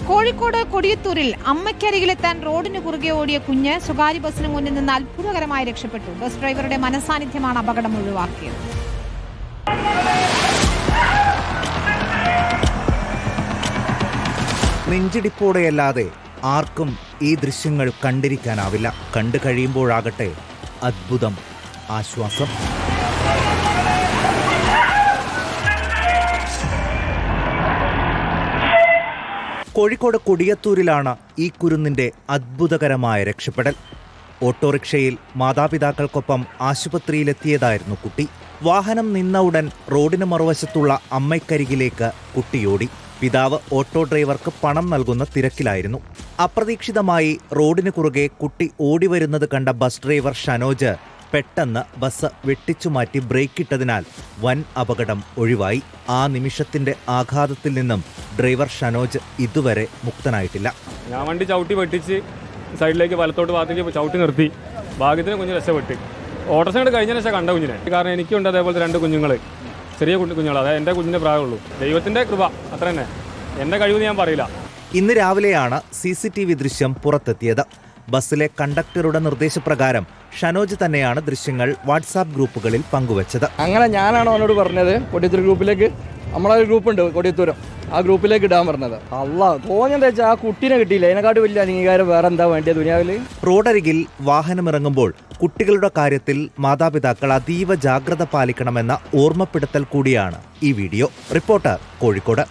കോഴിക്കോട് കൊടിയത്തൂരിൽ അമ്മയ്ക്കരികിലെത്താൻ റോഡിന് കുറുകെ ഓടിയ കുഞ്ഞ് സ്വകാര്യ ബസ്സിന് മുന്നിൽ നിന്ന് അത്ഭുതകരമായി രക്ഷപ്പെട്ടു. ബസ് ഡ്രൈവറുടെ മനസാന്നിധ്യമാണ് അപകടം ഒഴിവാക്കിയത്. നെഞ്ചിടിപ്പോടെയല്ലാതെ ആർക്കും ഈ ദൃശ്യങ്ങൾ കണ്ടിരിക്കാനാവില്ല. കണ്ടു കഴിയുമ്പോഴാകട്ടെ അത്ഭുതം, ആശ്വാസം. കോഴിക്കോട് കൊടിയത്തൂരിലാണ് ഈ കുരുന്നിന്റെ അത്ഭുതകരമായ രക്ഷപ്പെടൽ. ഓട്ടോറിക്ഷയിൽ മാതാപിതാക്കൾക്കൊപ്പം ആശുപത്രിയിലെത്തിയതായിരുന്നു കുട്ടി. വാഹനം നിന്ന ഉടൻ റോഡിന് മറുവശത്തുള്ള അമ്മയ്ക്കരികിലേക്ക് കുട്ടിയോടി. പിതാവ് ഓട്ടോ ഡ്രൈവർക്ക് പണം നൽകുന്ന തിരക്കിലായിരുന്നു. അപ്രതീക്ഷിതമായി റോഡിന് കുറുകെ കുട്ടി ഓടിവരുന്നത് കണ്ട ബസ് ഡ്രൈവർ ഷനോജ് പെട്ടെന്ന് ബസ് വെട്ടിച്ചുമാറ്റി ബ്രേക്കിട്ടതിനാൽ വൻ അപകടം ഒഴിവായി. ആ നിമിഷത്തിന്റെ ആഘാതത്തിൽ നിന്നും ഡ്രൈവർ ഷനോജ് ഇതുവരെ മുക്തനായിട്ടില്ല. ഞാൻ വണ്ടി ചവിട്ടി വെട്ടിച്ച് സൈഡിലേക്ക് വലത്തോട്ട് ഭാഗത്തേക്ക് ചവിട്ടി നിർത്തി. ഭാഗ്യത്തിന് കുഞ്ഞ് രക്ഷപ്പെട്ട്. ഓട്ടോറിക്ഷ കഴിഞ്ഞ ശേഷം കണ്ട കുഞ്ഞിനെ. കാരണം എനിക്കുണ്ട് അതേപോലത്തെ 2 കുഞ്ഞുങ്ങൾ, ചെറിയ കുഞ്ഞുങ്ങൾ. അതായത് എൻ്റെ കുഞ്ഞിൻ്റെ പ്രായമുള്ളൂ. ദൈവത്തിൻ്റെ കൃപ അത്ര തന്നെ. എൻ്റെ കഴിവെന്ന് ഞാൻ പറയില്ല. ഇന്ന് രാവിലെയാണ് CCTV ദൃശ്യം പുറത്തെത്തിയത്. ബസ്സിലെ കണ്ടക്ടറുടെ നിർദ്ദേശപ്രകാരം ഷനോജ് തന്നെയാണ് ദൃശ്യങ്ങൾ വാട്സാപ്പ് ഗ്രൂപ്പുകളിൽ പങ്കുവച്ചത്. അങ്ങനെ ഞാനാണ് അവനോട് പറഞ്ഞത് കൊടിയത്തൂർ ഗ്രൂപ്പിലേക്ക്, നമ്മളൊരു ഗ്രൂപ്പുണ്ട് കൊടിയത്തൂരം, ആ ഗ്രൂപ്പിലേക്ക് ഇടാൻ പറഞ്ഞത്. തോന്നിയെന്താ വെച്ചാൽ ആ കുട്ടീനെ കിട്ടിയില്ല. അതിനെക്കാട്ട് വലിയ അംഗീകാരം വേറെ എന്താ വേണ്ടിയ ദുനിയാവില്. റോഡരികിൽ വാഹനമിറങ്ങുമ്പോൾ കുട്ടികളുടെ കാര്യത്തിൽ മാതാപിതാക്കൾ അതീവ ജാഗ്രത പാലിക്കണമെന്ന ഓർമ്മപ്പെടുത്തൽ കൂടിയാണ് ഈ വീഡിയോ. റിപ്പോർട്ടർ, കോഴിക്കോട്.